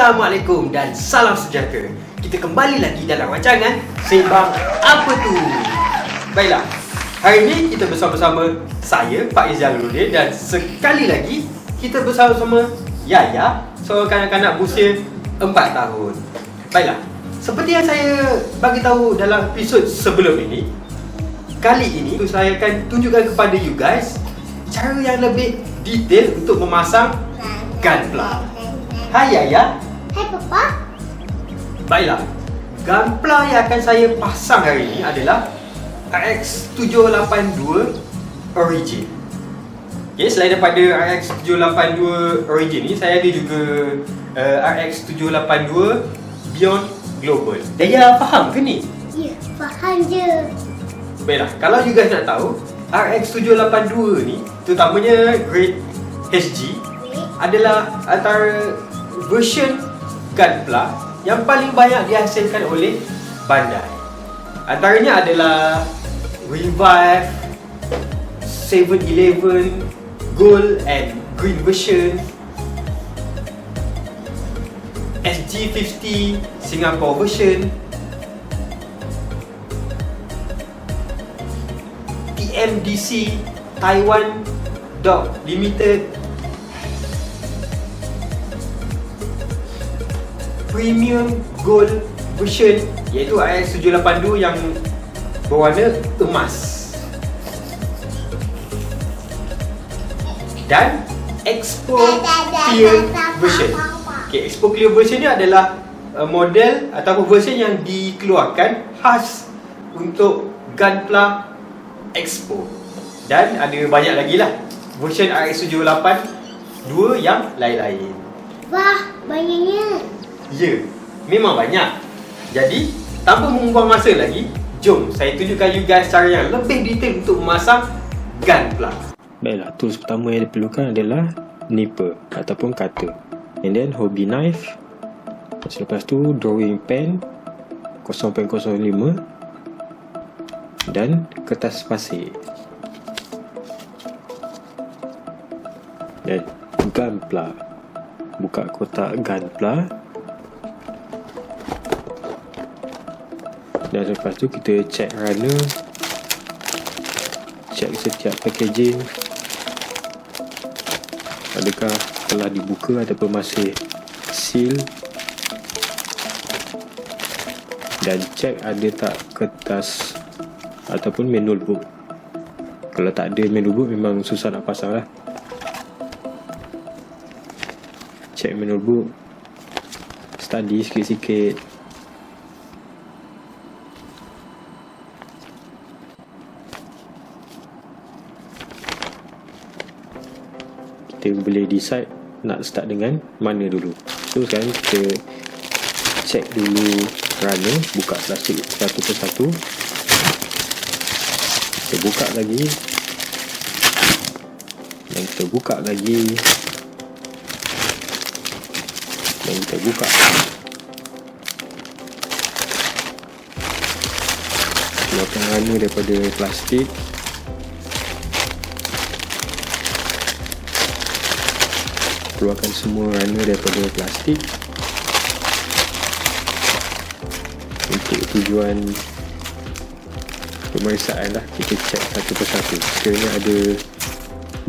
Assalamualaikum dan salam sejahtera. Kita kembali lagi dalam rancangan Sembang Apa Tu. Baiklah, hari ini kita bersama-sama saya, Pak Izzaluddin, dan sekali lagi kita bersama-sama Yaya, seorang kanak-kanak berusia 4 tahun. Baiklah, seperti yang saya bagi tahu dalam episod sebelum ini, kali ini saya akan tunjukkan kepada you guys cara yang lebih detail untuk memasang gunpla. Hai Yaya. Hai Papa. Baiklah, gunpla yang akan saya pasang hari ini adalah RX 782 Origin. Okay, selain daripada RX 782 Origin ni, saya ada juga RX 782 Beyond Global. Yaya faham ke ni? Ya, faham je. Baiklah, kalau you guys nak tahu, RX 782 ni, terutamanya grade HG, adalah antara version gunpla yang paling banyak dihasilkan oleh Bandai. Antaranya adalah Revive, 711, Gold and Green version, SG50 Singapore version, TMDC Taiwan Dog Limited, Premium Gold version iaitu RX 782 yang berwarna emas, dan Expo Clear version. Okay, Expo Clear version ni adalah model ataupun version yang dikeluarkan khas untuk gunpla Expo. Dan ada banyak lagi lah version RX 782 yang lain-lain. Wah, banyaknya. Ya, memang banyak. Jadi, tanpa membuang masa lagi, jom saya tunjukkan you guys cara yang lebih detail untuk memasang gunpla. Baiklah, tools pertama yang diperlukan adalah nipper ataupun cutter, and then hobby knife, selepas tu drawing pen 0.05 dan kertas pasir, dan gunpla. Buka kotak gunpla, dan lepas tu kita check runner, check setiap packaging adakah telah dibuka ataupun masih seal, dan check ada tak kertas ataupun manual book. Kalau tak ada manual book memang susah nak pasang lah. Check manual book, study sikit-sikit. Kita boleh decide nak start dengan mana dulu. So sekarang kita check dulu runner, buka plastik satu persatu. Kita buka lagi, dan kita buka lagi, dan kita buka. Keluarkan runner daripada plastik. Keluarkan semua runner daripada plastik untuk tujuan pemeriksaan lah. Kita check satu persatu sekiranya ada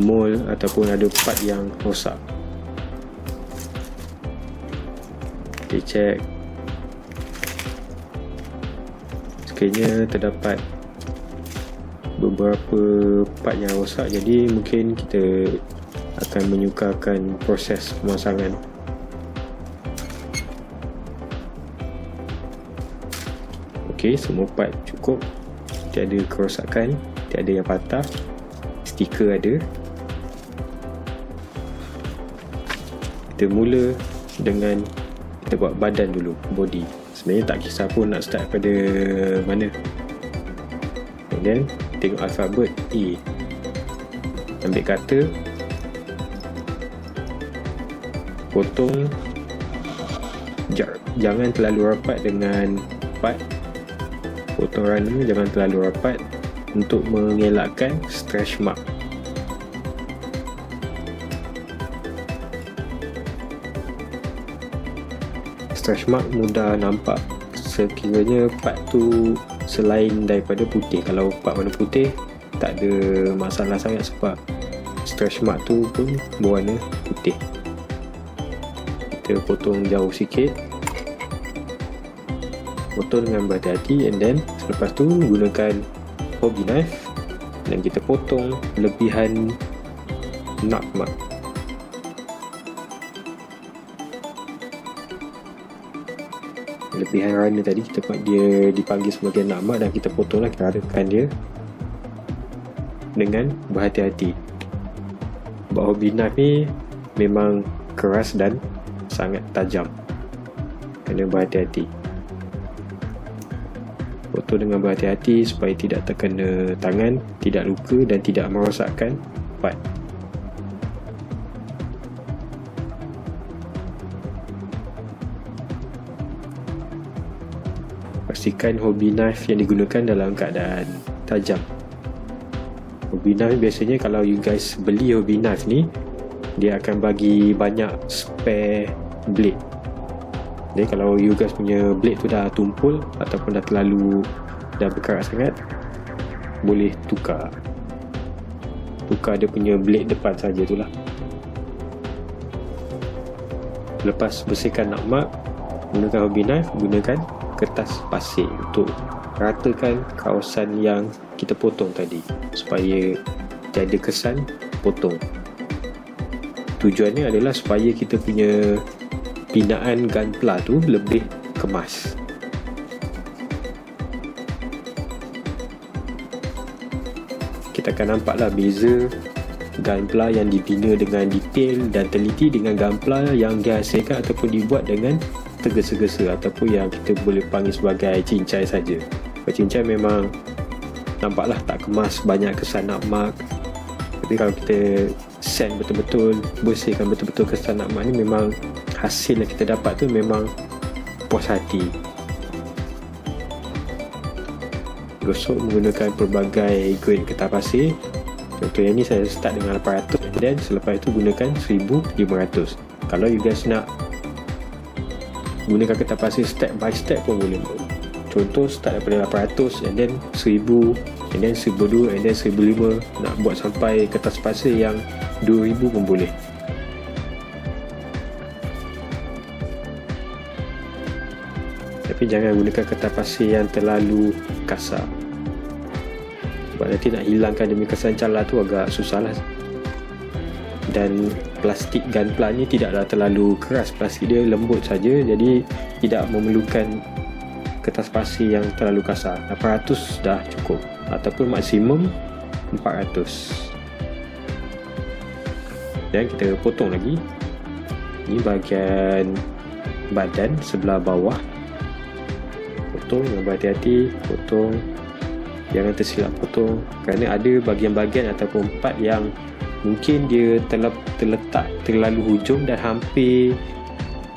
mold ataupun ada part yang rosak. Kita check sekiranya terdapat beberapa part yang rosak, jadi mungkin kita akan menyukarkan proses pemasangan. Okey, semua part cukup, tiada kerosakan, tiada yang patah, stiker ada. Kita mula dengan kita buat badan dulu, body. Sebenarnya tak kisah pun nak start pada mana. And then tengok alfabet E, ambil cutter, potong, jangan terlalu rapat dengan part. Potong runner jangan terlalu rapat untuk mengelakkan stretch mark. stretch mark mudah nampak sekiranya part tu selain daripada putih. Kalau part warna putih tak ada masalah sangat sebab stretch mark tu pun berwarna putih. Kita potong jauh sikit, potong dengan berhati-hati, and then selepas tu gunakan hobby knife dan kita potong lebihan nut mark. Lebihan runner tadi kita dia dipanggil sebagai nut mark, dan kita potonglah, kita ratakan dia dengan berhati-hati. Sebab hobby knife ni memang keras dan sangat tajam, kena berhati-hati. Potong dengan berhati-hati supaya tidak terkena tangan, tidak luka dan tidak merosakkan part. Pastikan hobby knife yang digunakan dalam keadaan tajam. Hobby knife biasanya kalau you guys beli hobby knife ni, dia akan bagi banyak spare blade. Jadi kalau you guys punya blade tu dah tumpul ataupun dah berkarat sangat, boleh tukar dia punya blade depan saja tu lah. Lepas bersihkan nut mark, gunakan hobby knife, gunakan kertas pasir untuk ratakan kawasan yang kita potong tadi supaya jadi kesan potong. Tujuannya adalah supaya kita punya pinaan gunpla tu lebih kemas. Kita akan nampaklah beza gunpla yang dibina dengan detail dan teliti dengan gunpla yang dihasilkan ataupun dibuat dengan tergesa-gesa ataupun yang kita boleh panggil sebagai cincai saja. Cincai memang nampaklah tak kemas, banyak kesan nut mark. Tapi kalau kita sand betul-betul, bersihkan betul-betul kesan nut mark ni, memang hasil yang kita dapat tu memang puas hati. Gosok menggunakan pelbagai grade kertas pasir. Contohnya ni saya start dengan 800 dan selepas itu gunakan 1500. Kalau you guys nak gunakan kertas pasir step by step pun boleh. Contoh start daripada 800 and then 1000 and then 1200 and then 1500. Nak buat sampai kertas pasir yang 2000 pun boleh. Tapi jangan gunakan kertas pasir yang terlalu kasar, sebab nanti nak hilangkan demi kesan cala tu agak susah lah. Dan plastik gunpla ni tidaklah terlalu keras, plastik dia lembut saja, jadi tidak memerlukan kertas pasir yang terlalu kasar. 800 dah cukup ataupun maksimum 400. Dan kita potong lagi. Ini bahagian badan sebelah bawah. Potong dengan berhati-hati, potong, jangan tersilap potong, kerana ada bahagian-bahagian ataupun part yang mungkin dia terletak terlalu hujung dan hampir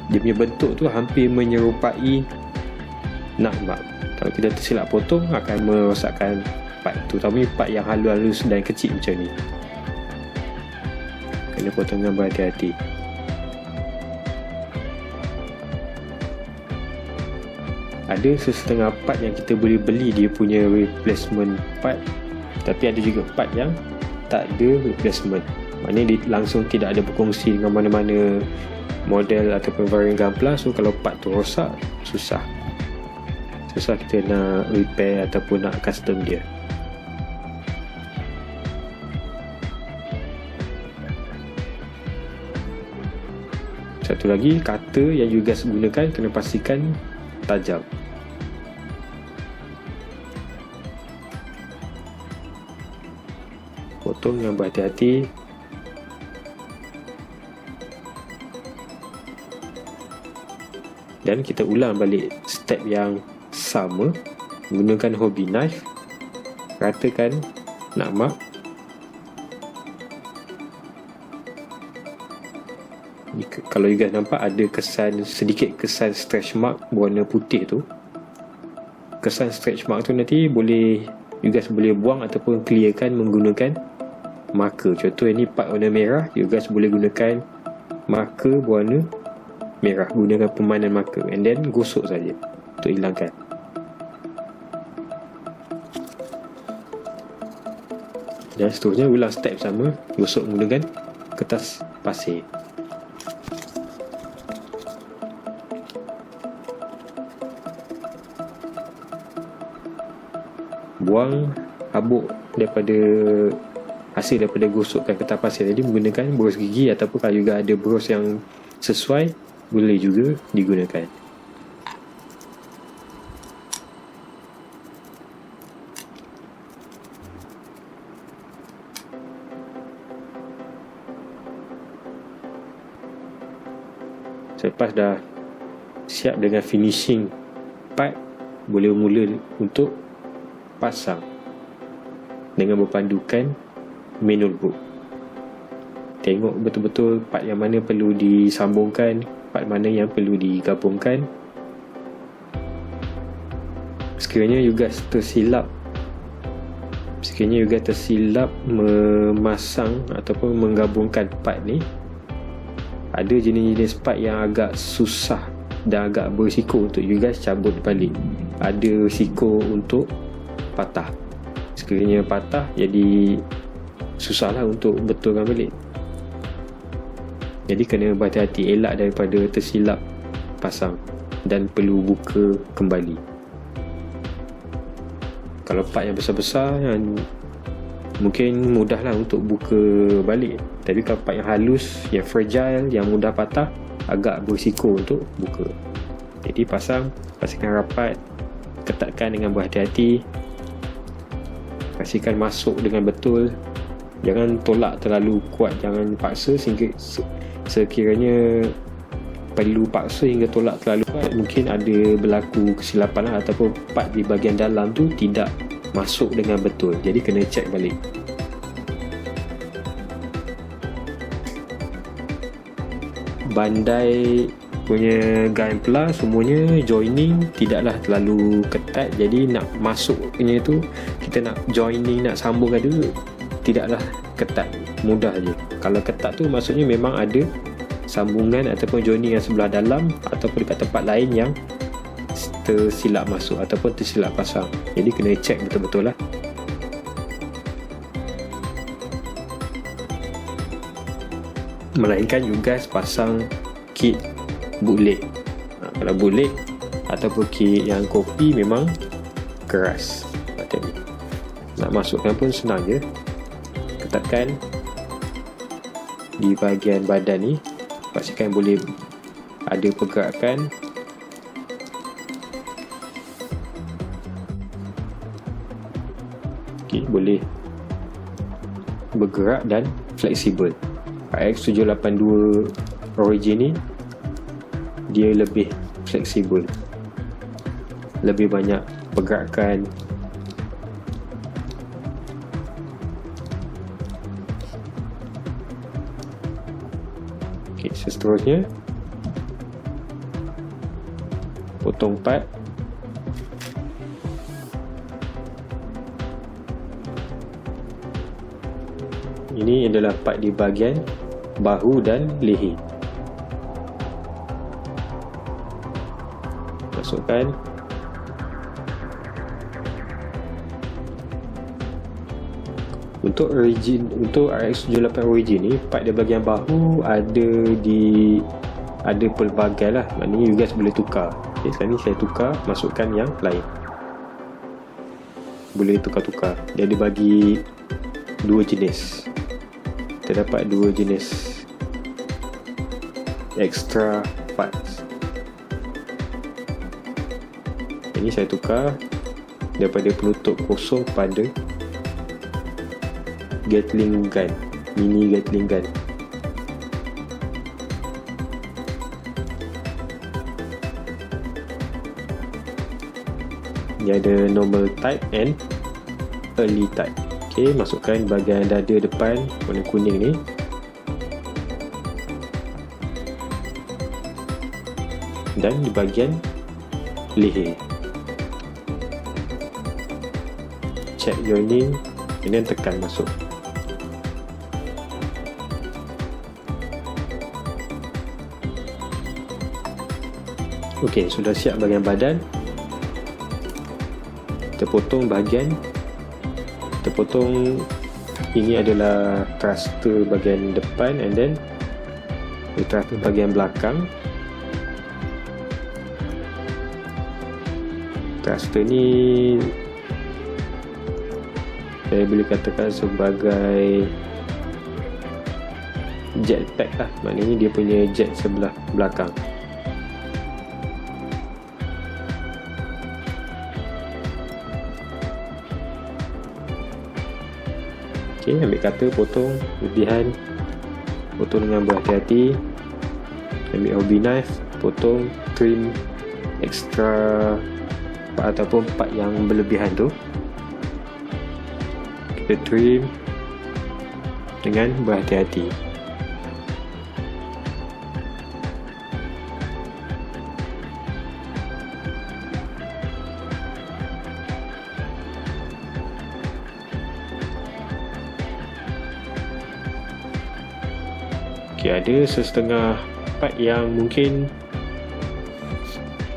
dia punya bentuk tu hampir menyerupai nut mark. Kalau kita tersilap potong akan merosakkan part tu, terutama part yang halus-halus dan kecil macam ni. Kena potong dengan berhati-hati. Ada sesetengah part yang kita boleh beli dia punya replacement part, tapi ada juga part yang tak ada replacement. Maknanya dia langsung tidak ada berkongsi dengan mana-mana model ataupun varian gunpla. So kalau part tu rosak, susah kita nak repair ataupun nak custom dia. Satu lagi, cutter yang you guys gunakan kena pastikan tajam. Potong dengan berhati-hati. Dan kita ulang balik step yang sama, menggunakan hobby knife, ratakan nut mark. Kalau you guys nampak ada sedikit kesan stretch mark warna putih tu, kesan stretch mark tu nanti you guys boleh buang ataupun clearkan menggunakan marker. Contoh ini part warna merah, you guys boleh gunakan marker berwarna merah, gunakan permainan marker and then gosok saja untuk hilangkan. Dan seterusnya ulang step sama, gosok menggunakan kertas pasir. Buang habuk daripada hasil daripada gosokkan kertas pasir tadi menggunakan berus gigi, ataupun kalau juga ada berus yang sesuai boleh juga digunakan. Selepas dah siap dengan finishing part, boleh mula untuk pasang dengan berpandukan manual book. Tengok betul-betul part yang mana perlu disambungkan, part mana yang perlu digabungkan. Sekiranya you guys tersilap memasang ataupun menggabungkan part ni, ada jenis-jenis part yang agak susah dan agak berisiko untuk you guys cabut balik. Ada risiko untuk patah. Sekiranya patah, jadi susahlah untuk betulkan balik. Jadi kena berhati-hati, elak daripada tersilap pasang dan perlu buka kembali. Kalau part yang besar-besar yang mungkin mudahlah untuk buka balik, tapi kalau part yang halus, yang fragile, yang mudah patah, agak berisiko untuk buka. Jadi pastikan rapat, ketatkan dengan berhati-hati, pastikan masuk dengan betul, jangan tolak terlalu kuat, jangan paksa sehingga sekiranya perlu paksa hingga tolak terlalu kuat, mungkin ada berlaku kesilapan lah, ataupun part di bahagian dalam tu tidak masuk dengan betul. Jadi kena check balik. Bandai punya gun plus semuanya joining tidaklah terlalu ketat, jadi nak masuknya tu, kita nak joining, nak sambungkan tu tidaklah ketat, mudah je. Kalau ketat tu maksudnya memang ada sambungan ataupun joining yang sebelah dalam ataupun dekat tempat lain yang tersilap masuk ataupun tersilap pasang. Jadi kena check betul-betul lah. Melainkan you guys pasang kit bootleg. Kalau bootleg ataupun kit yang kopi memang keras. Nak masukkan pun senang je. Ketatkan di bahagian badan ni, pastikan boleh ada pergerakan. Okay, boleh bergerak dan fleksibel. RX782 Origin ni dia lebih fleksibel, lebih banyak pergerakan. Okay, seterusnya potong part. Ini adalah part di bahagian bahu dan leher. Masukkan. Untuk RX78 Origin ni, part di bahagian bahu ada pelbagai lah. Maknanya you guys boleh tukar. Okay, sekarang ni saya tukar, masukkan yang lain. Boleh tukar-tukar. Dia ada bagi dua jenis. Terdapat dua jenis extra parts. Ini saya tukar daripada penutup kosong pada Gatling gun, mini Gatling gun. Dia ada normal type and early type. Okay, masukkan bahagian dada depan warna kuning ni. Dan di bahagian leher. Check joining, dan tekan masuk. Okey, sudah siap bahagian badan. Kita potong bahagian. Kita potong, ini adalah thruster bahagian depan, and then thruster bahagian belakang. Thruster ni saya boleh katakan sebagai jetpack lah, maknanya dia punya jet sebelah belakang. Ok, ambil cutter, potong lebihan, potong dengan berhati-hati. Ambil hobby knife, potong, trim extra part ataupun part yang berlebihan tu. Kita trim dengan berhati-hati. Okay, ada setengah part yang mungkin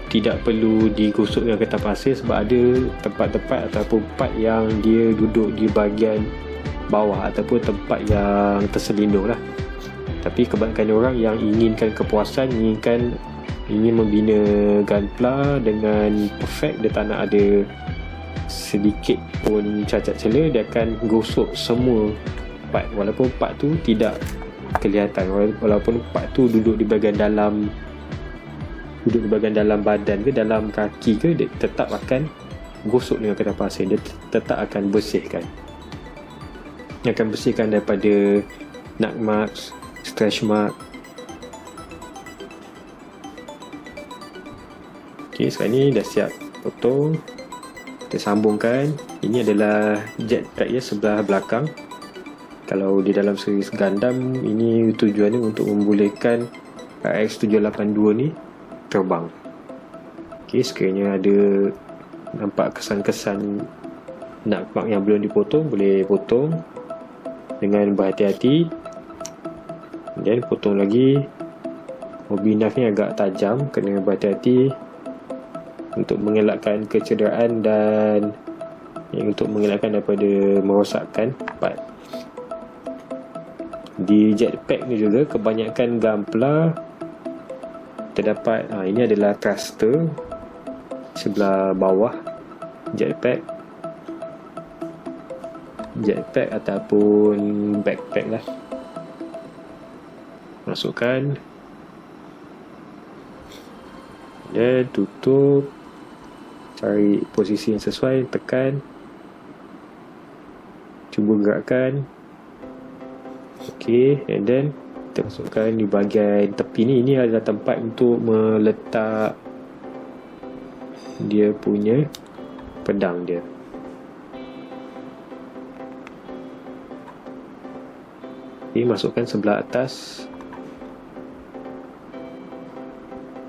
tidak perlu digosok dengan kertas pasir, sebab ada tempat-tempat ataupun part yang dia duduk di bahagian bawah ataupun tempat yang terselindung lah. Tapi kebanyakan orang yang inginkan kepuasan, ingin membina gunpla dengan perfect, dia tak nak ada sedikit pun cacat celah, dia akan gosok semua part, walaupun part tu tidak kelihatan, walaupun part tu duduk di bahagian dalam badan ke dalam kaki ke, dia tetap akan gosok dengan kertas pasir. Dia tetap akan bersihkan daripada nut marks, stretch mark. Ok, sekarang ni dah siap potong. Kita sambungkan. Ini adalah jetpack ya, sebelah belakang. Kalau di dalam series Gundam, ini tujuannya untuk membolehkan RX-782 ni terbang. Ok, sekiranya ada nampak kesan-kesan nut mark yang belum dipotong, boleh potong dengan berhati-hati. Dan potong lagi. Hobby knife ni agak tajam, kena berhati-hati untuk mengelakkan kecederaan dan untuk mengelakkan daripada merosakkan part. Di jetpack ni juga kebanyakan gunpla terdapat, ini adalah thruster sebelah bawah jetpack ataupun backpack lah. Masukkan dan tutup, cari posisi yang sesuai, tekan, cuba gerakkan. Ok, and then kita masukkan di bahagian tepi ni. Ini adalah tempat untuk meletak dia punya pedang dia. Ok, masukkan sebelah atas.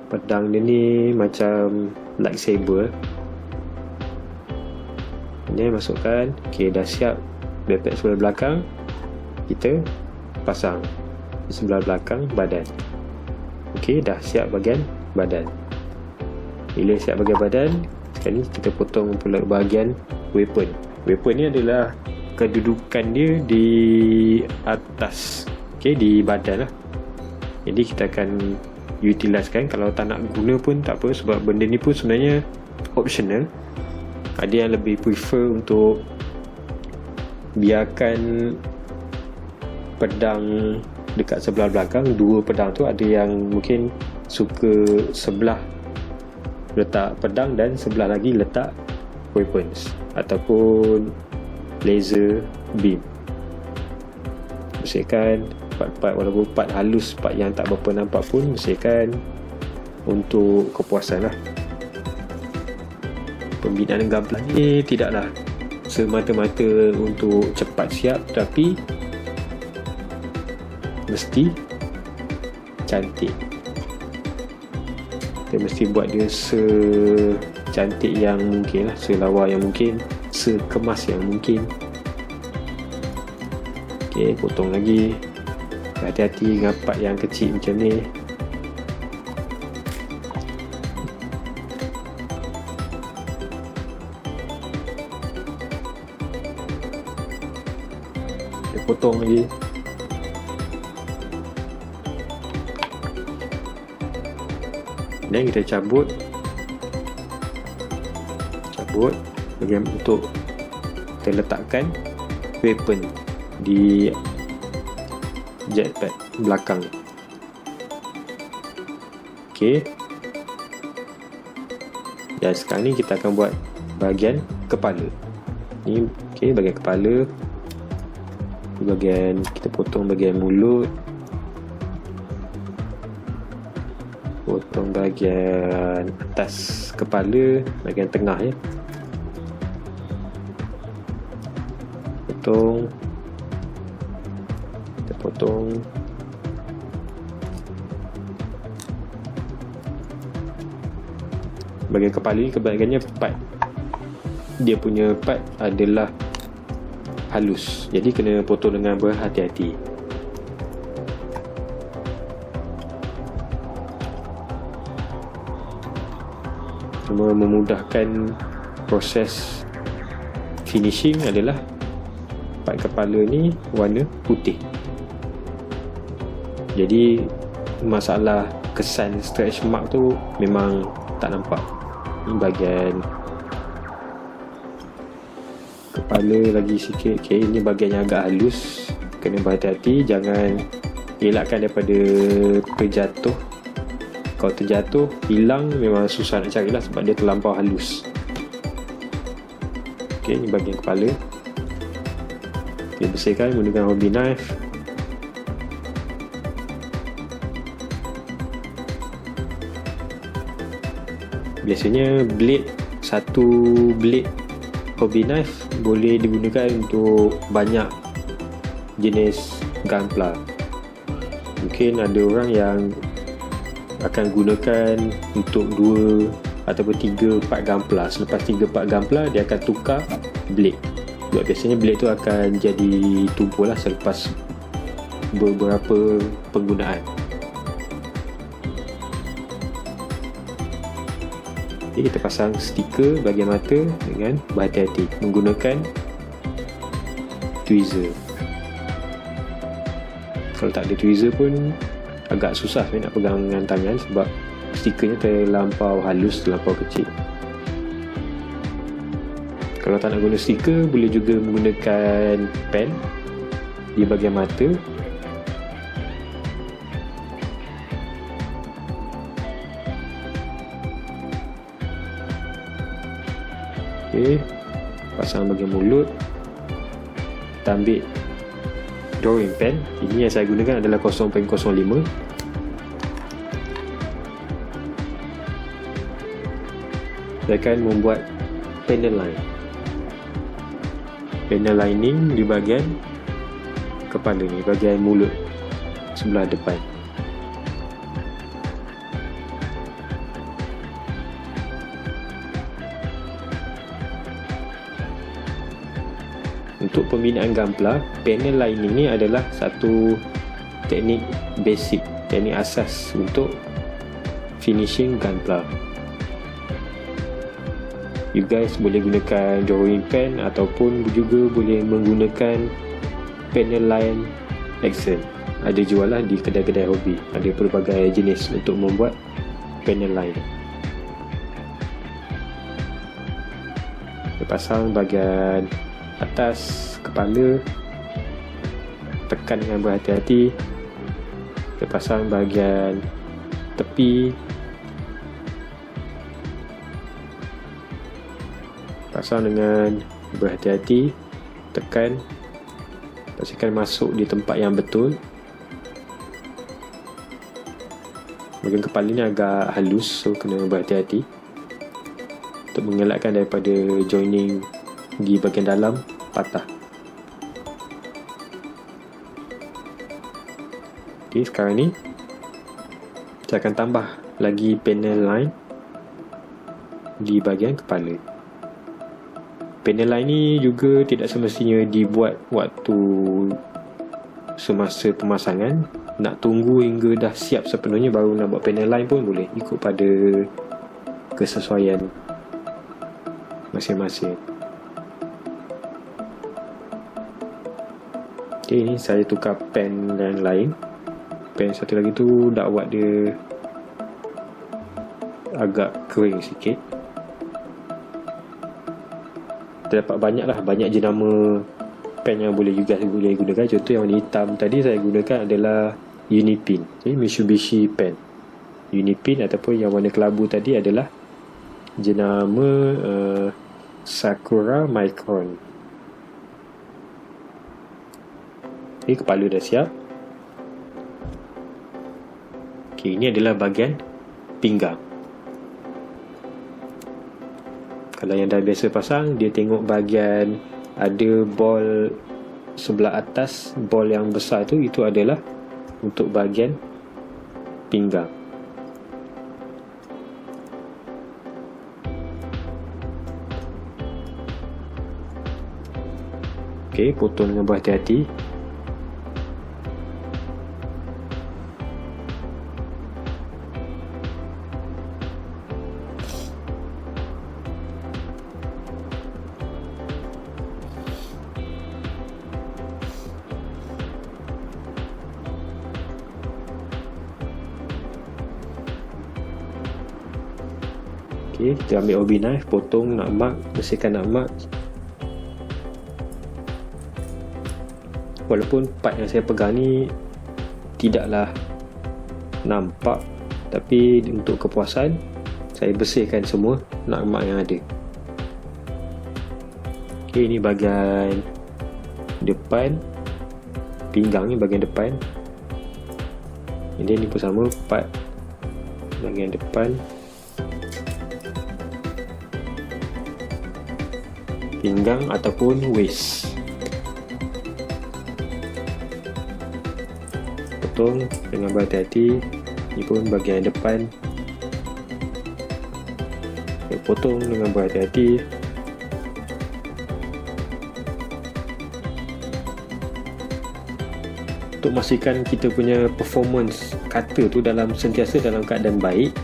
Pedang dia ni macam lightsaber. Ini masukkan. Ok, dah siap backpack sebelah belakang. Kita pasang di sebelah belakang badan. Ok, dah siap bahagian badan. Bila siap bahagian badan, sekarang ni kita potong pula bahagian weapon. Weapon ni adalah kedudukan dia di atas, ok, di badan lah. Jadi kita akan utiliskan. Kalau tak nak guna pun tak apa, sebab benda ni pun sebenarnya optional. Ada yang lebih prefer untuk biarkan pedang dekat sebelah belakang, dua pedang tu. Ada yang mungkin suka sebelah letak pedang dan sebelah lagi letak weapons ataupun laser beam. Bersihkan part-part, walaupun part halus, part yang tak berapa nampak pun bersihkan untuk kepuasan lah. Pembinaan gunpla ni tidaklah semata-mata untuk cepat siap, tapi mesti cantik. Kita mesti buat dia secantik yang mungkin lah, selawa yang mungkin, sekemas yang mungkin. Ok, potong lagi. Hati-hati dengan part yang kecil macam ni. Kita potong lagi. Dan kita cabut bagian untuk kita letakkan weapon di jetpack belakang. Okey. Dan sekarang ni kita akan buat bahagian kepala. Ni okey, bahagian kepala. Bahagian kita potong bahagian mulut. Potong bahagian atas kepala, bahagian tengah ya. Kita potong. Bahagian kepala ni kebanyakannya part dia punya part adalah halus, jadi kena potong dengan berhati-hati. Cuma memudahkan proses finishing adalah part kepala ni warna putih, jadi masalah kesan stretch mark tu memang tak nampak. Ni bahagian kepala lagi sikit. Okay, ini bahagian yang agak halus, kena berhati-hati, jangan elakkan daripada terjatuh. Kalau terjatuh, hilang memang susah nak carilah sebab dia terlampau halus. Ok, ni bahagian kepala. Ok, bersihkan menggunakan hobby knife. Biasanya satu blade hobby knife boleh digunakan untuk banyak jenis gunpla. Mungkin ada orang yang akan gunakan untuk 2 ataupun 3 part gunpla. Selepas 3 part gunpla, dia akan tukar blade. Sebab biasanya blade tu akan jadi tumpul lah selepas beberapa penggunaan. Okay, kita pasang stiker bahagian mata dengan berhati-hati menggunakan tweezer. Kalau tak ada tweezer pun agak susah nak pegang dengan tangan sebab stikernya terlampau halus, terlampau kecil. Kalau tak nak guna stiker, boleh juga menggunakan pen di bahagian mata. Okay, pasang bahagian mulut. Kita ambil drawing pen. Ini yang saya gunakan adalah 0.05. Saya akan membuat panel line. Panel lining di bahagian kepala ni, bahagian mulut sebelah depan. Untuk pembinaan gunpla, panel lining ni adalah satu teknik basic, teknik asas untuk finishing gunpla. You guys boleh gunakan drawing pen ataupun juga boleh menggunakan panel line accent. Ada jual lah di kedai-kedai hobi. Ada pelbagai jenis untuk membuat panel line. Kita pasang bahagian atas kepala, tekan dengan berhati-hati. Kita pasang bahagian tepi, pasang dengan berhati-hati, tekan, pastikan masuk di tempat yang betul. Bahagian kepala ni agak halus, so kena berhati-hati untuk mengelakkan daripada joining di bahagian dalam patah. Ok, sekarang ni saya akan tambah lagi panel line di bahagian kepala. Panel line ni juga tidak semestinya dibuat waktu semasa pemasangan. Nak tunggu hingga dah siap sepenuhnya baru nak buat panel line pun boleh, ikut pada kesesuaian masing-masing. Okay, ni saya tukar pen yang lain. Pen satu lagi tu dah buat dia agak kering sikit. Terdapat banyak jenama pen yang boleh gunakan. Contoh yang warna hitam tadi saya gunakan adalah Unipin. Okay, Mitsubishi pen Unipin, ataupun yang warna kelabu tadi adalah jenama Sakura Micron. Okay, kepala dah siap. Okay, ini adalah bahagian pinggang. Kalau yang dah biasa pasang, dia tengok bahagian ada bol sebelah atas, bol yang besar tu, itu adalah untuk bahagian pinggang. Okay, potong dengan berhati-hati. Okay, kita ambil hobby knife, potong nak mark, bersihkan nak mark. Walaupun part yang saya pegang ni tidaklah nampak, tapi untuk kepuasan saya bersihkan semua nak mark yang ada. Okay, ini bahagian depan pinggang ni, bahagian depan. Ini pun sama, part bahagian depan pinggang ataupun waist. Potong dengan berhati-hati. Ini pun bahagian depan. Potong dengan berhati-hati. Untuk memastikan kita punya performance cutter tu sentiasa dalam keadaan baik,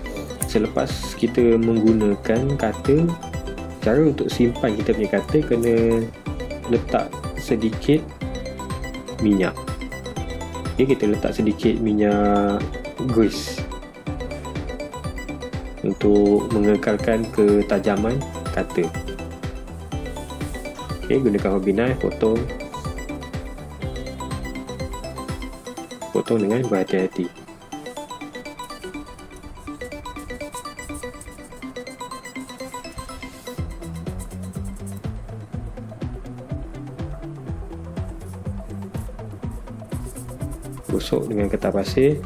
selepas kita menggunakan cutter, cara untuk simpan kita punya cutter, kena letak sedikit minyak. Okay, kita letak sedikit minyak grease untuk mengekalkan ketajaman cutter. Okay, gunakan hobby knife, potong dengan berhati-hati. Gosok dengan kertas pasir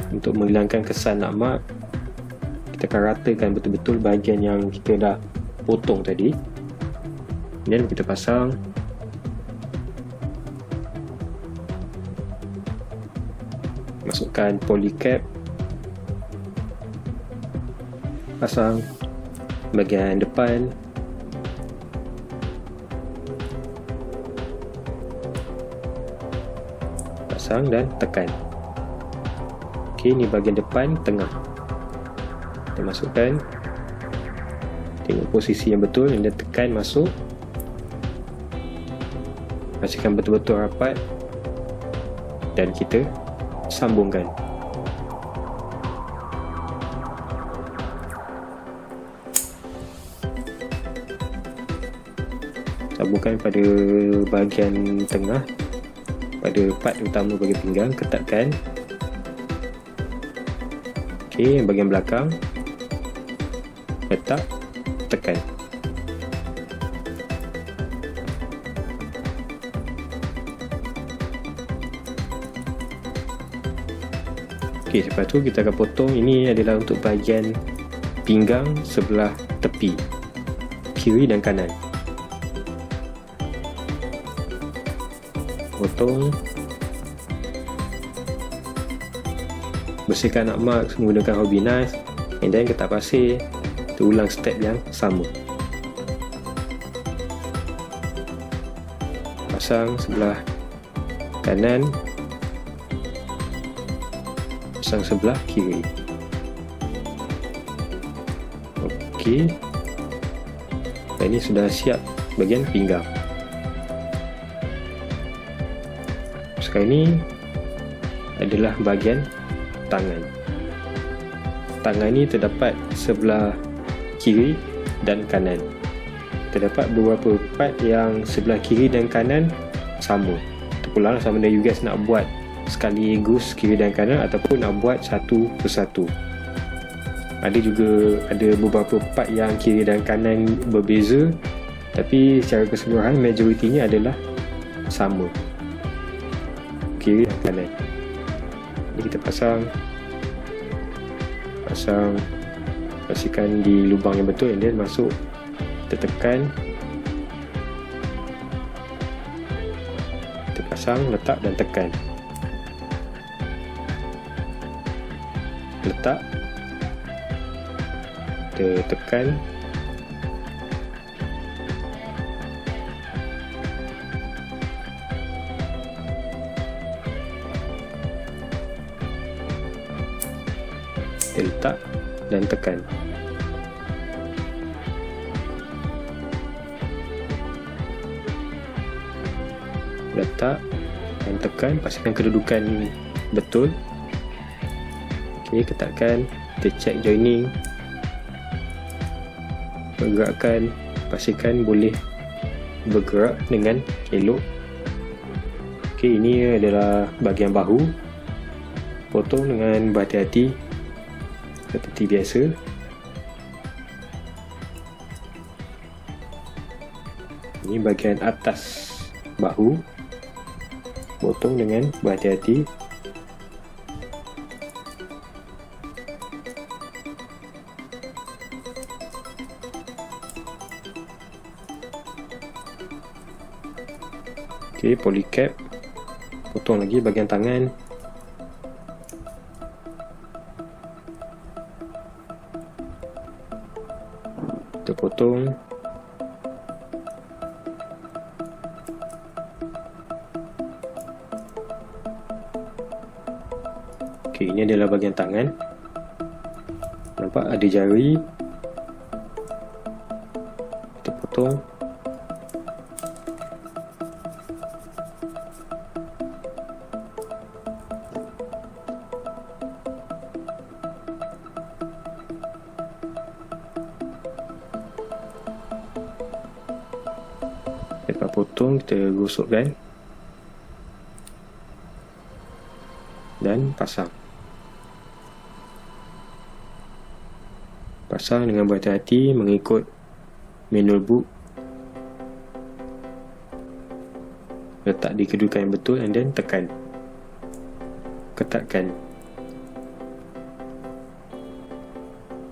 untuk menghilangkan kesan nak mark. Kita akan ratakan betul-betul bahagian yang kita dah potong tadi, dan kita pasang. Masukkan polycap, pasang bahagian depan. Pasang dan tekan. Okey, ni bahagian depan tengah. Kita masukkan. Tengok posisi yang betul, dan tekan masuk. Pastikan betul-betul rapat, dan kita sambungkan. Sambungkan pada bahagian tengah, pada part utama bahagian pinggang, ketatkan. Okey, bahagian belakang letak, tekan. Okey, lepas tu kita akan potong. Ini adalah untuk bahagian pinggang sebelah tepi, kiri dan kanan. Potong, bersihkan nak mark menggunakan hobby knife, and then kertas pasir. Kita ulang step yang sama. Pasang sebelah kanan, pasang sebelah kiri. Okey, dan ini sudah siap bahagian pinggang. Sekarang ni adalah bahagian tangan. Tangan ni terdapat sebelah kiri dan kanan. Terdapat beberapa part yang sebelah kiri dan kanan sama. Terpulang sama ada you guys nak buat sekaligus kiri dan kanan ataupun nak buat satu persatu. Ada beberapa part yang kiri dan kanan berbeza, tapi secara keseluruhan majoritinya adalah sama, kiri dan kanan. Jadi kita pastikan di lubang yang betul, and then masuk, kita tekan, kita pasang, letak dan tekan, letak, kita tekan, kita letak dan tekan. Letak dan tekan, pastikan kedudukan betul. Okey, ketatkan, kita check joining, pergerakan, pastikan boleh bergerak dengan elok. Okey, ini adalah bahagian bahu. Potong dengan berhati-hati seperti biasa. Ini bahagian atas bahu, potong dengan berhati-hati. Okey, polycap, potong lagi bahagian tangan. Kita potong. Okey, ini adalah bahagian tangan. Nampak ada jari. Kita potong. Lepas potong, kita gosokkan dan pasang. Pasang dengan berhati-hati mengikut manual book. Letak di kedudukan yang betul, and then tekan, ketatkan.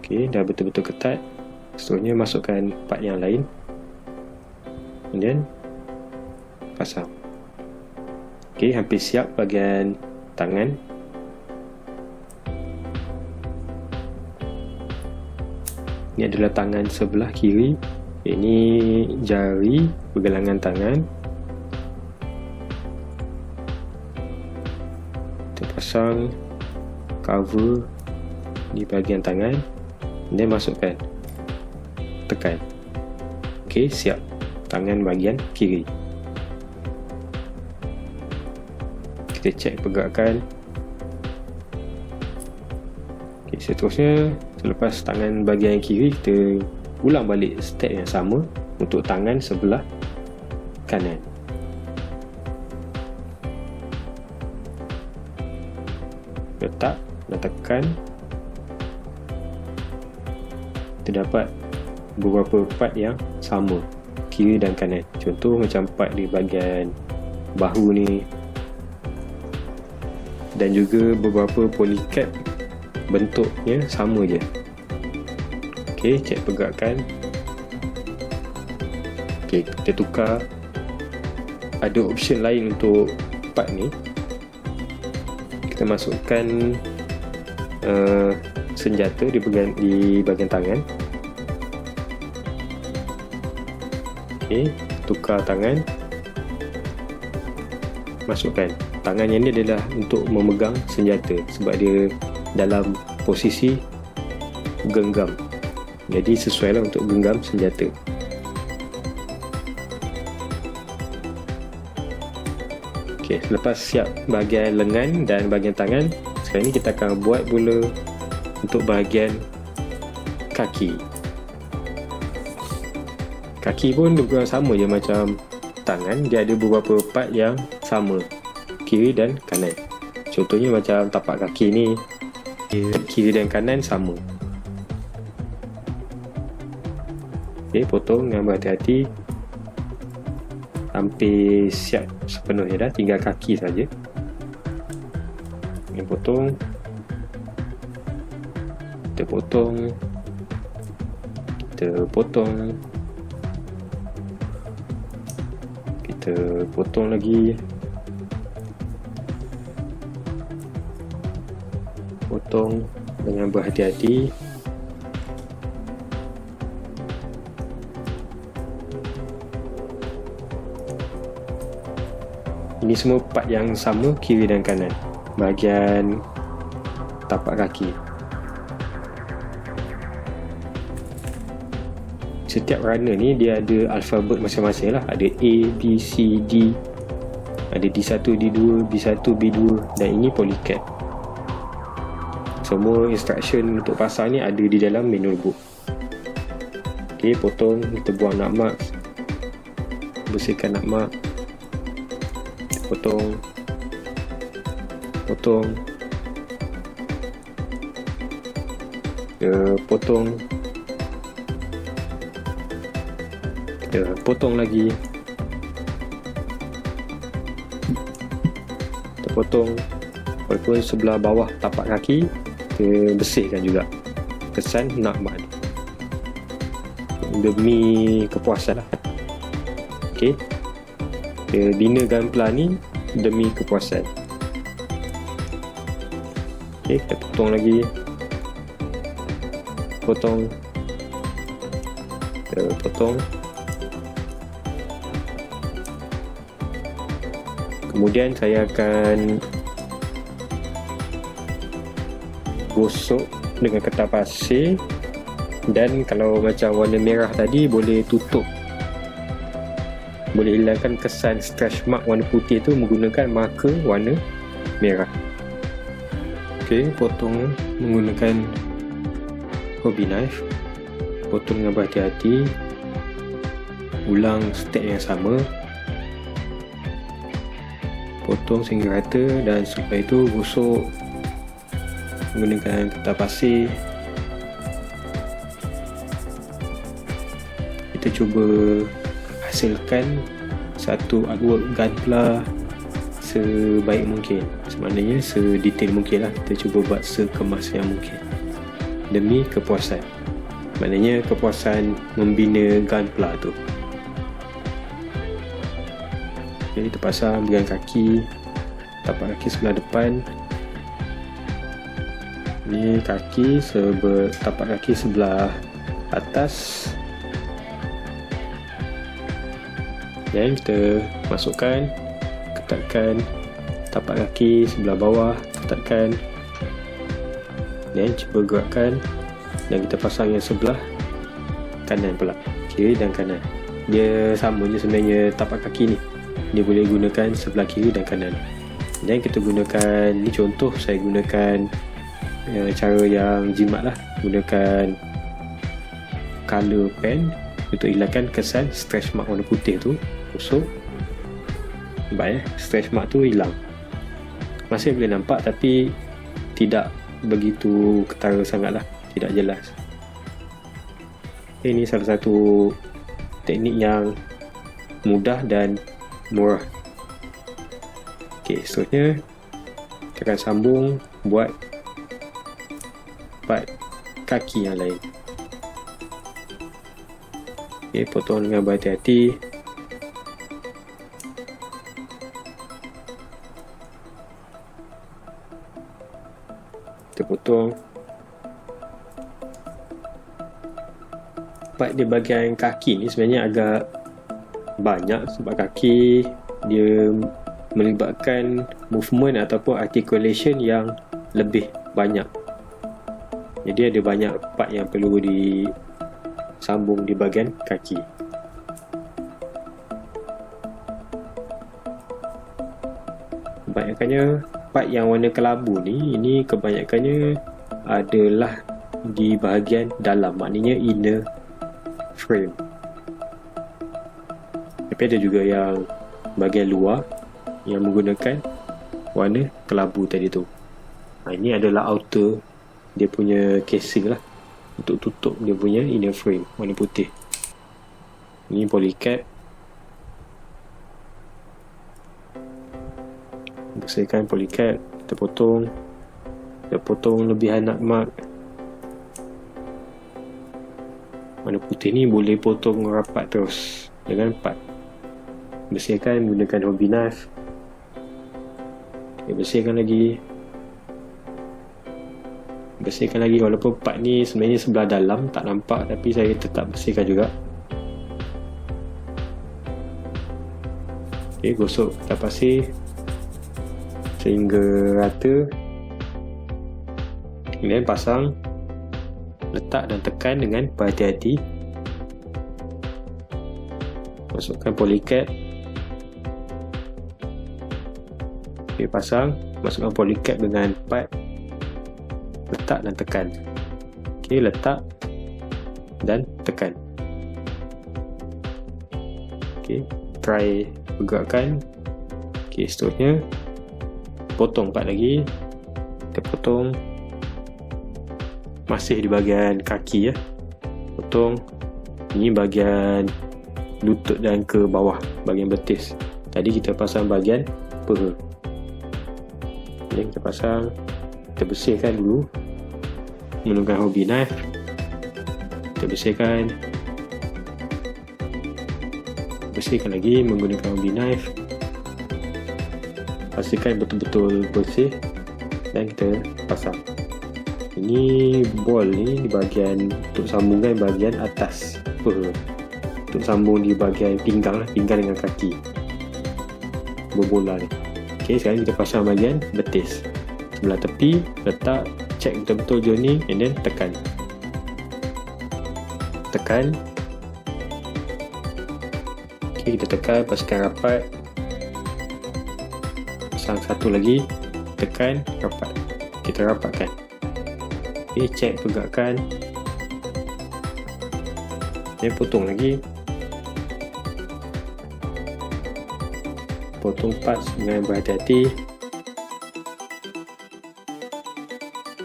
Okey, dah betul-betul ketat. Seterusnya masukkan part yang lain, and then pasang. Okey, hampir siap bahagian tangan. Ini adalah tangan sebelah kiri. Ini jari pergelangan tangan. Kita pasang cover di bahagian tangan, dan masukkan, tekan. Okey, siap tangan bahagian kiri. Kita cek pergerakan. Okey, seterusnya selepas tangan bahagian kiri, kita ulang balik step yang sama untuk tangan sebelah kanan. Letak dan tekan. Terdapat beberapa part yang sama, kiri dan kanan. Contoh macam part di bahagian bahu ni, dan juga beberapa polycap bentuknya sama je. Okey, cek pergerakan. Okey, kita tukar. Ada option lain untuk part ni. Kita masukkan senjata di bahagian tangan. Okey, tukar tangan. Masukkan. Tangan yang ni adalah untuk memegang senjata, sebab dia dalam posisi genggam. Jadi sesuailah untuk genggam senjata. Okey, selepas siap bahagian lengan dan bahagian tangan, sekarang ni kita akan buat pula untuk bahagian kaki. Kaki pun juga sama je macam tangan, dia ada beberapa part yang sama, kiri dan kanan. Contohnya macam tapak kaki ni, kiri dan kanan sama. Okey, potong dengan berhati-hati. Hampir siap sepenuhnya dah, tinggal kaki saja. Ini potong. Kita potong. Kita potong. Kita potong lagi. Potong dengan berhati-hati. Ini semua part yang sama, kiri dan kanan, bahagian tapak kaki. Setiap runner ni dia ada alfabet masing-masing lah. Ada A, B, C, D. Ada D1, D2, B1, B2. Dan ini polycap. Semua instruction untuk pasang ni ada di dalam manual book. Ok, potong. Kita buang nut marks. Bersihkan nut mark. Potong. Potong. Potong. Potong lagi. Kita potong. Walaupun sebelah bawah tapak kaki, kita bersihkan juga. Kesan nak mat. Demi kepuasan lah. Okay. Kita bina gunpla ni demi kepuasan. Okay, kita potong lagi. Potong. Kita potong. Kemudian saya akan gosok dengan kertas pasir, dan kalau macam warna merah tadi boleh tutup, boleh hilangkan kesan stretch mark warna putih tu menggunakan marker warna merah. Ok, potong menggunakan hobby knife. Potong dengan berhati-hati. Ulang step yang sama. Potong sehingga rata, dan selepas itu gosok menggunakan kertas pasir. Kita cuba hasilkan satu artwork gunpla sebaik mungkin, sebenarnya sedetail mungkin lah. Kita cuba buat sekemas yang mungkin demi kepuasan, maknanya kepuasan membina gunpla tu. Jadi kita pasang bahagian kaki, tapak kaki sebelah depan. Ni kaki, tapak kaki sebelah atas. Dan kita masukkan, ketatkan tapak kaki sebelah bawah, ketatkan. Dan cuba gerakkan. Dan kita pasang yang sebelah kanan pula, kiri dan kanan. Dia sama je sebenarnya tapak kaki ni. Dia boleh gunakan sebelah kiri dan kanan. Dan kita gunakan, ni contoh saya gunakan cara yang jimat lah. Gunakan color pen untuk hilangkan kesan stretch mark warna putih tu. Gosok. Nampak stretch mark tu hilang. Masih boleh nampak tapi tidak begitu ketara sangat lah, tidak jelas. Ini salah satu teknik yang mudah dan murah. Ok, seterusnya kita akan sambung buat part kaki yang lain. Ok, potong dengan berhati-hati. Kita potong. Part di bahagian kaki ni sebenarnya agak banyak, sebab kaki dia melibatkan movement ataupun articulation yang lebih banyak. Jadi ada banyak part yang perlu disambung di bahagian kaki. kebanyakannya part yang warna kelabu ni, ini kebanyakannya adalah di bahagian dalam, maknanya inner frame. Tapi ada juga yang bahagian luar yang menggunakan warna kelabu tadi tu. Ini adalah outer dia punya casing lah, untuk tutup dia punya inner frame warna putih. Ini polycap. Bersihkan polycap, kita potong lebihan nutmeg. Warna putih ni boleh potong rapat terus dengan part. Bersihkan menggunakan hobby knife. Okay, bersihkan lagi walaupun part ni sebenarnya sebelah dalam tak nampak, tapi saya tetap bersihkan juga. Okay, gosok kertas pasir sehingga rata. Kemudian pasang, letak dan tekan dengan berhati-hati. Masukkan polycap. Okay, pasang, masukkan polycap dengan part. Letak dan tekan. Okay, letak dan tekan. Okay, try pergerakan. Okay, seterusnya potong part lagi. Kita potong masih di bahagian kaki ya. Potong ini bahagian lutut dan ke bawah, bahagian betis. Tadi kita pasang bahagian paha. Jadi kita pasang, kita bersihkan dulu menggunakan hobby knife. Kita bersihkan lagi menggunakan hobby knife. Pastikan betul-betul bersih dan kita pasang. Ini ball ni di bahagian untuk sambungan bahagian atas paha, untuk sambung di bahagian pinggang dengan kaki berbola ni. Ok, sekarang kita pasang bahagian betis sebelah tepi. Letak, check betul-betul joining and then tekan. Ok, kita tekan, pastikan rapat. Pasang satu lagi, tekan, rapat. Kita rapatkan. Ok, check pergerakan. Dan potong lagi. Potong parts dengan berhati-hati.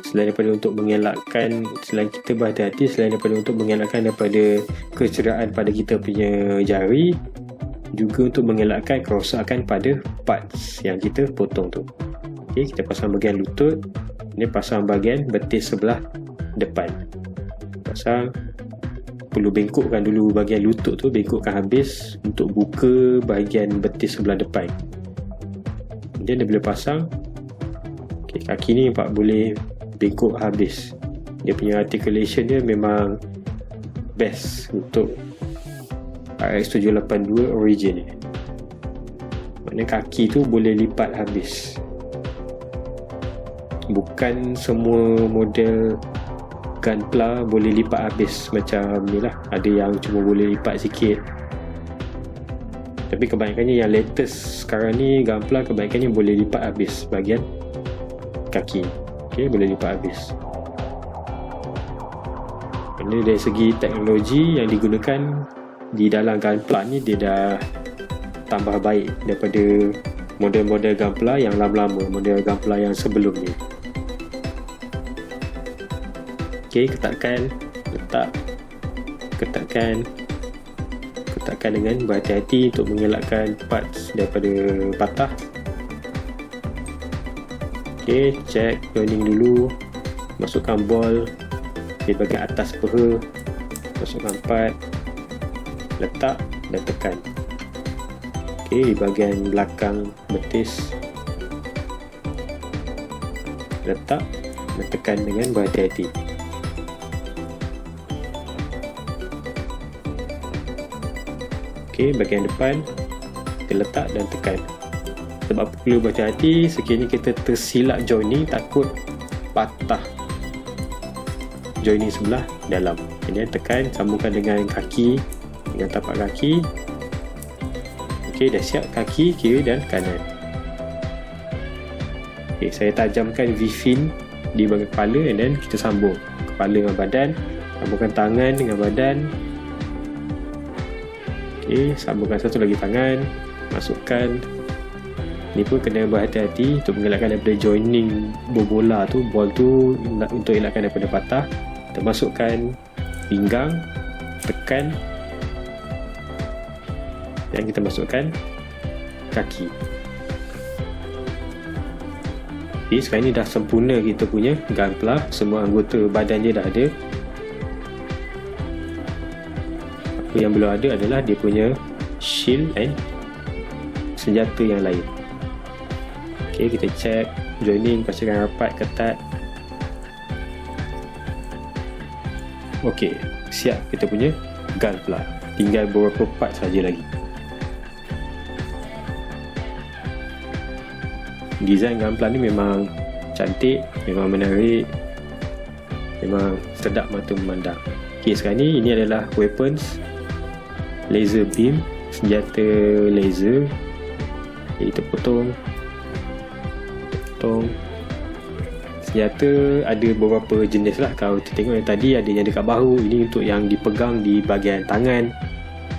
Selain daripada untuk mengelakkan, selain kita berhati-hati, selain daripada untuk mengelakkan daripada kecederaan pada kita punya jari, juga untuk mengelakkan kerosakan pada parts yang kita potong tu. Ok, kita pasang bahagian lutut. Ini pasang bahagian betis sebelah depan. Pasang, perlu bengkokkan dulu bahagian lutut tu, bengkokkan habis untuk buka bahagian betis sebelah depan. Kemudian dia bila pasang, okay, kaki ni Pak boleh bengkok habis. Dia punya articulation dia memang best untuk RX782 Origin ni. Maknanya kaki tu boleh lipat habis. Bukan semua model Gunpla boleh lipat habis macam ni lah. Ada yang cuma boleh lipat sikit. Tapi kebanyakannya yang latest sekarang ni Gunpla kebanyakannya boleh lipat habis bahagian kaki. Okay, boleh lipat habis. Ini dari segi teknologi yang digunakan di dalam Gunpla ni, dia dah tambah baik daripada model-model Gunpla yang lama-lama, model Gunpla yang sebelum ni. Ok, ketatkan, letak, ketatkan dengan berhati-hati untuk mengelakkan parts daripada patah. Ok, check joining dulu. Masukkan ball di bahagian atas paha. Masukkan part, letak dan tekan. Ok, di bahagian belakang betis, letak dan tekan dengan berhati-hati. Ok, bahagian depan kita letak dan tekan. Sebab apa perlu berhati-hati, sekiranya kita tersilap joining, takut patah joining sebelah dalam. Kemudian tekan, sambungkan dengan kaki, dengan tapak kaki. Ok, dah siap kaki kiri dan kanan. Okay, saya tajamkan V-fin di bahagian kepala and then kita sambung kepala dengan badan, sambungkan tangan dengan badan. Okay, sambungkan satu lagi tangan, masukkan. Ni pun kena berhati-hati untuk mengelakkan daripada joining bola tu, ball tu, untuk elakkan daripada patah. Kita masukkan pinggang, tekan, dan kita masukkan kaki. Okay, sekarang ni dah sempurna kita punya gunpla. Semua anggota badan dia dah ada. Apa yang belum ada adalah dia punya shield and senjata yang lain. Okay, kita check joining, pastikan rapat, ketat. Ok, siap kita punya gunpla. Tinggal beberapa part saja lagi. Design gunpla ni memang cantik, memang menarik, memang sedap mata memandang. Ok, sekarang ni ini adalah weapons laser beam, senjata laser. Okay, kita potong. Senjata ada beberapa jenis lah. Kalau kita tengok yang tadi ada yang dekat bahu, ini untuk yang dipegang di bahagian tangan.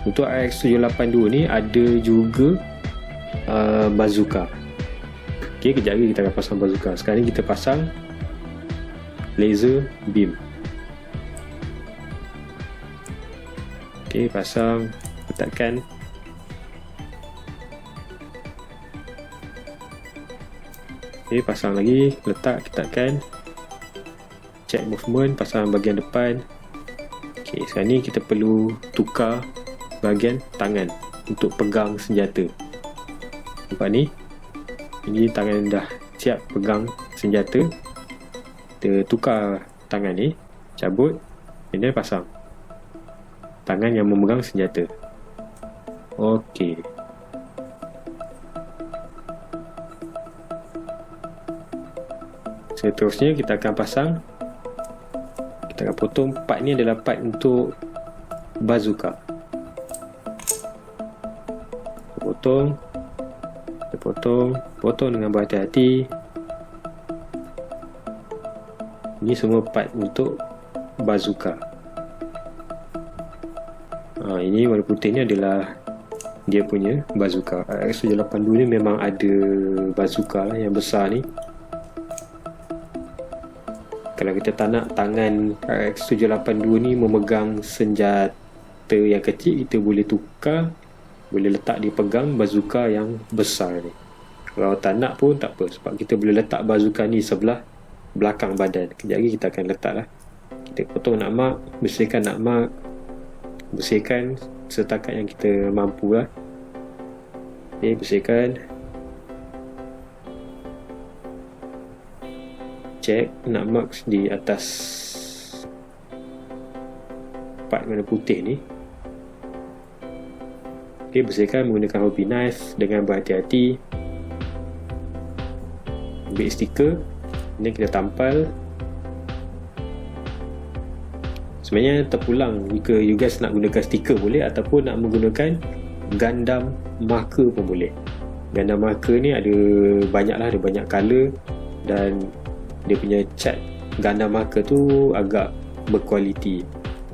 Untuk RX-782 ni ada juga bazooka. Ok, kejap lagi kita akan pasang bazooka. Sekarang ni kita pasang laser beam. Ok, pasang, letakkan. Ok, pasang lagi, letak, letakkan. Check movement, pasang bahagian depan. Ok, sekarang ni kita perlu tukar bahagian tangan untuk pegang senjata. Nampak ni? Ini tangan dah siap pegang senjata. Kita tukar tangan ni, cabut, and then pasang tangan yang memegang senjata. Ok. Seterusnya kita akan pasang, kita akan potong. Part ni adalah part untuk bazooka. Kita potong dengan berhati-hati. Ini semua part untuk bazooka. Ini warna putih ni adalah dia punya bazooka. RX-782 ni memang ada bazooka yang besar ni. Kalau kita tak nak tangan RX-782 ni memegang senjata yang kecil, kita boleh tukar, boleh letak dia pegang bazooka yang besar ni. Kalau tak nak pun tak apa, sebab kita boleh letak bazooka ni sebelah belakang badan. Kejap lagi kita akan letak lah. Kita potong nakmak, bersihkan nakmak, bersihkan setakat yang kita mampu lah. Okay, bersihkan. Check nakmak di atas part warna putih ni. Okay, bersihkan menggunakan hobby knife dengan berhati-hati. Ambil stiker, ini kita tampal. Sebenarnya terpulang jika you guys nak gunakan stiker boleh, ataupun nak menggunakan Gundam marker pun boleh. Gundam marker ni ada banyak lah, ada banyak color, dan dia punya cat Gundam marker tu agak berkualiti.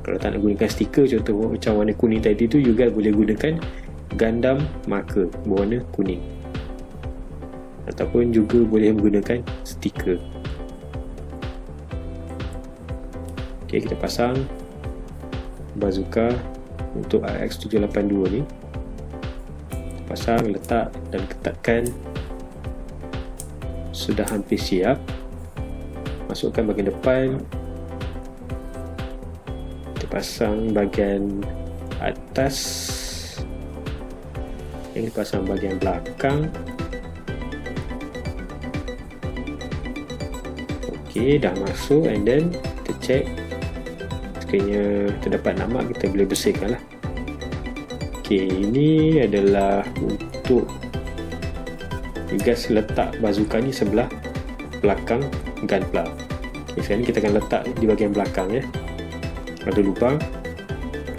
Kalau tak nak gunakan stiker, contoh macam warna kuning tadi tu, you guys boleh gunakan Gundam marker berwarna kuning, ataupun juga boleh menggunakan stiker. Ok, kita pasang bazooka untuk RX-782 ni. Pasang, letak dan ketatkan. Sudah hampir siap. Masukkan bahagian depan. Kita pasang bahagian atas. Yang dipasang bahagian belakang. Ok, dah masuk, and then kita check. Sekiranya terdapat nakmak, kita boleh bersihkan lah. Ok, ini adalah untuk you guys letak bazooka ni sebelah belakang gunpla. Ok, sekarang ni kita akan letak di bahagian belakang ya. Ada lubang.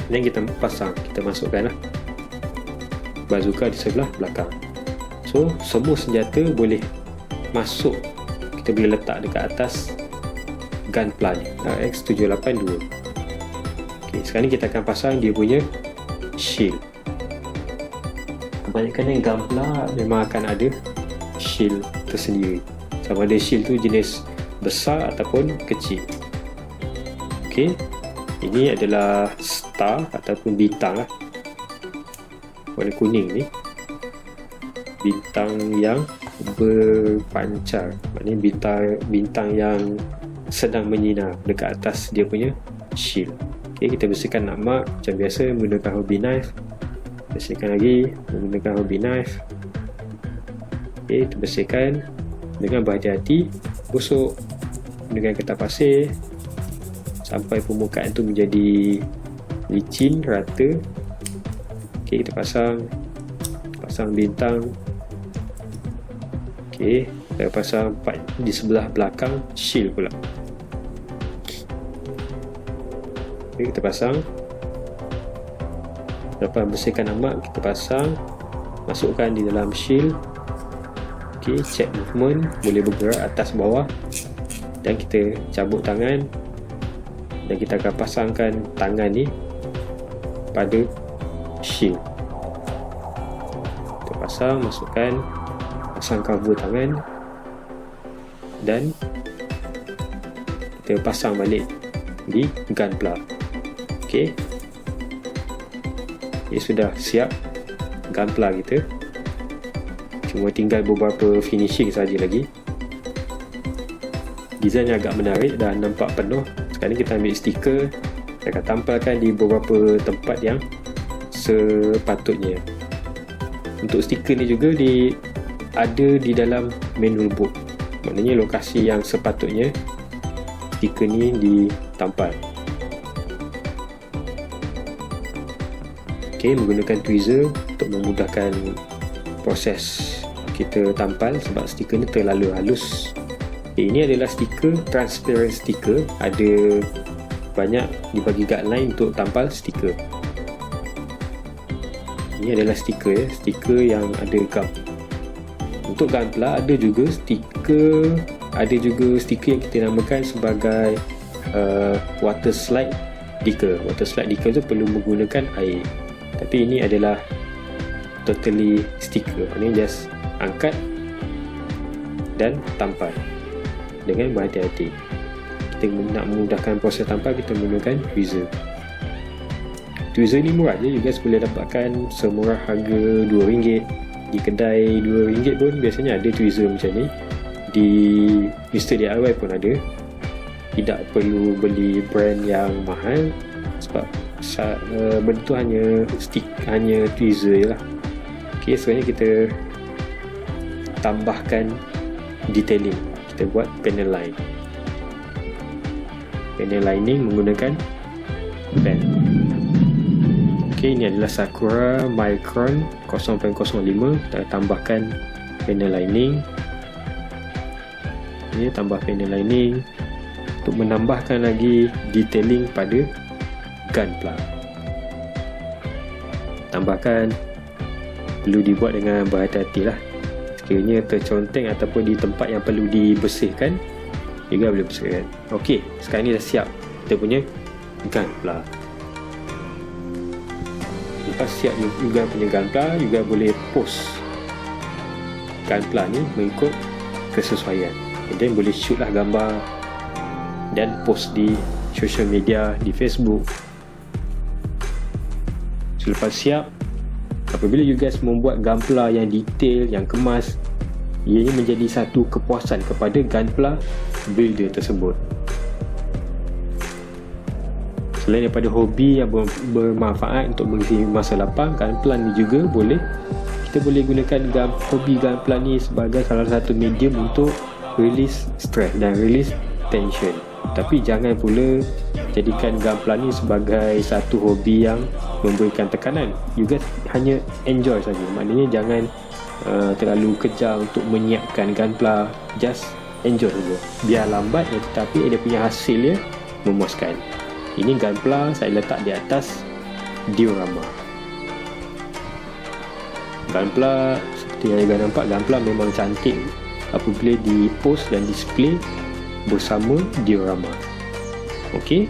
Dan kita pasang, kita masukkan lah bazooka di sebelah belakang. So, semua senjata boleh masuk kita boleh letak dekat atas Gunpla ni, RX782. Okay, sekarang ni kita akan pasang dia punya shield. Kebanyakan Gunpla memang akan ada shield tersendiri, sama ada shield tu jenis besar ataupun kecil. Ok, ini adalah star ataupun bintang lah, warna kuning ni, bintang yang berpancar, maknanya bintang yang sedang menyinar dekat atas dia punya shield. Ok, kita bersihkan nakmak macam biasa menggunakan hobby knife. Bersihkan lagi menggunakan hobby knife. Ok, kita bersihkan dengan berhati-hati, gosok dengan kertas pasir sampai permukaan tu menjadi licin, rata. Ok, kita pasang bintang. Ok, kita pasang part di sebelah belakang shield pula. Ok, kita pasang. Lepas bersihkan amat, kita pasang, masukkan di dalam shield. Ok, check movement, boleh bergerak atas bawah, dan kita cabut tangan dan kita akan pasangkan tangan ni pada shield. Kita pasang, pasang cover tangan dan kita pasang balik di Gunpla. Ok, sudah siap Gunpla kita, cuma tinggal beberapa finishing saja lagi. Desainnya agak menarik dan nampak penuh. Sekarang ni kita ambil stiker, kita akan tampalkan di beberapa tempat yang sepatutnya. Untuk stiker ni juga ada di dalam manual book, maknanya lokasi yang sepatutnya stiker ni ditampal. Ok, menggunakan tweezer untuk memudahkan proses kita tampal sebab stiker ni terlalu halus. Okay, ini adalah stiker transparent stiker, ada banyak dibagi guideline untuk tampal stiker. Ini adalah stiker stiker yang ada gum. Untuk Gunpla ada juga stiker yang kita namakan sebagai water slide sticker. Water slide sticker tu perlu menggunakan air, tapi ini adalah totally stiker, maknanya just angkat dan tampal dengan berhati-hati. Kita nak memudahkan proses tampal, kita menggunakan tweezer. Tweezer ni murah je, you guys boleh dapatkan semurah harga RM2. Di kedai RM2 pun biasanya ada tweezer macam ni. Di Mr. DIY pun ada. Tidak perlu beli brand yang mahal sebab benda tu hanya tweezer je lah. Ok, sekarang kita tambahkan detailing. Kita buat panel line. Panel lining menggunakan pen. Ok, ini adalah Sakura Micron 0.05. Kita tambahkan panel lining. Ini tambah panel lining untuk menambahkan lagi detailing pada Gunpla. Tambahkan, perlu dibuat dengan berhati-hati lah. Sekiranya terconteng ataupun di tempat yang perlu dibersihkan, juga boleh bersihkan. Ok, sekarang ni dah siap kita punya Gunpla. Lepas siap juga punya Gunpla, juga boleh post Gunpla ni mengikut kesesuaian. Kemudian boleh shoot lah gambar dan post di social media, di Facebook. Selepas siap, apabila you guys membuat Gunpla yang detail, yang kemas, ianya menjadi satu kepuasan kepada Gunpla builder tersebut. Selain daripada hobi yang bermanfaat untuk mengisi masa lapang, Gunpla ni juga kita boleh gunakan hobi Gunpla ni sebagai salah satu medium untuk release stress dan release tension. Tapi jangan pula jadikan Gunpla ni sebagai satu hobi yang memberikan tekanan. You guys hanya enjoy saja. Maknanya jangan terlalu kejar untuk menyiapkan Gunpla. Just enjoy saja. Biar lambat tetapi dia punya hasilnya memuaskan. Ini Gunpla saya letak di atas diorama. Gunpla seperti yang anda nampak, Gunpla memang cantik apabila di-post dan display bersama diorama. Okey.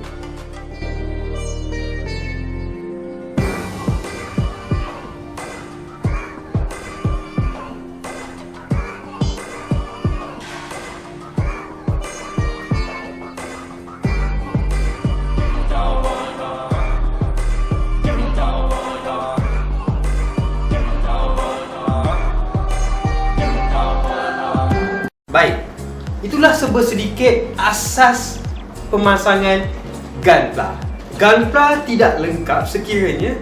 Baik, itulah sedikit asas pemasangan Gunpla. Gunpla tidak lengkap sekiranya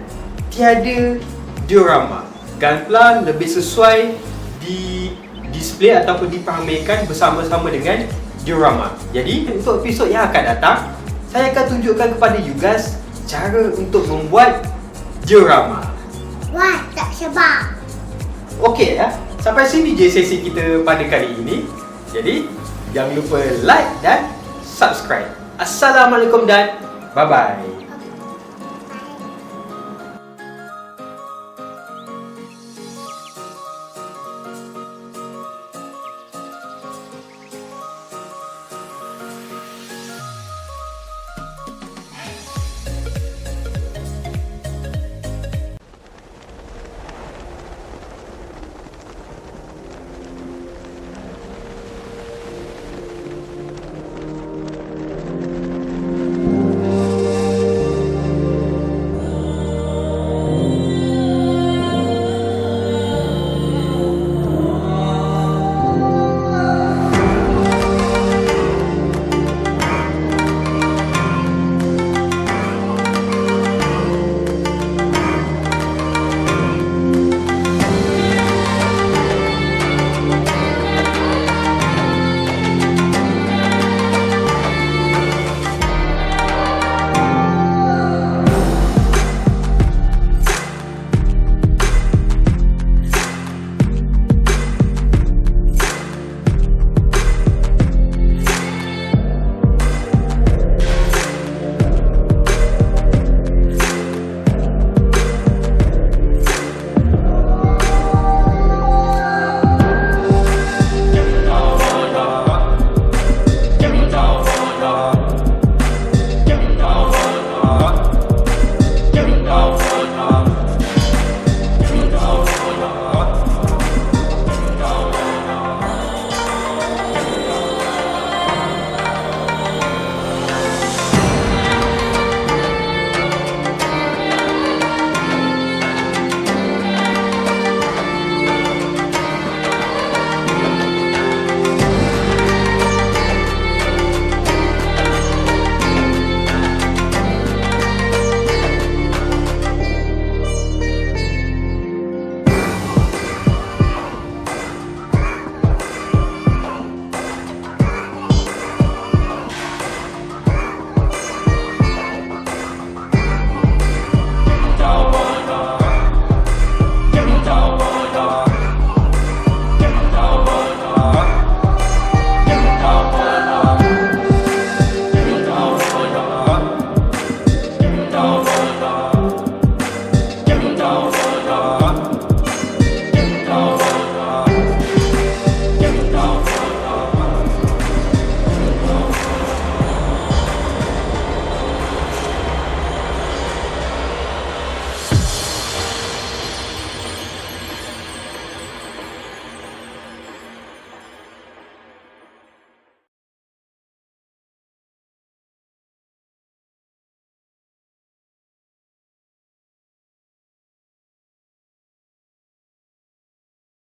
tiada diorama. Gunpla lebih sesuai di display ataupun dipamerkan bersama-sama dengan diorama. Jadi untuk episod yang akan datang, saya akan tunjukkan kepada you guys cara untuk membuat diorama. Wah, tak sabar. Okey ya, sampai sini je sesi kita pada kali ini. Jadi, jangan lupa like dan subscribe. Assalamualaikum dan bye-bye.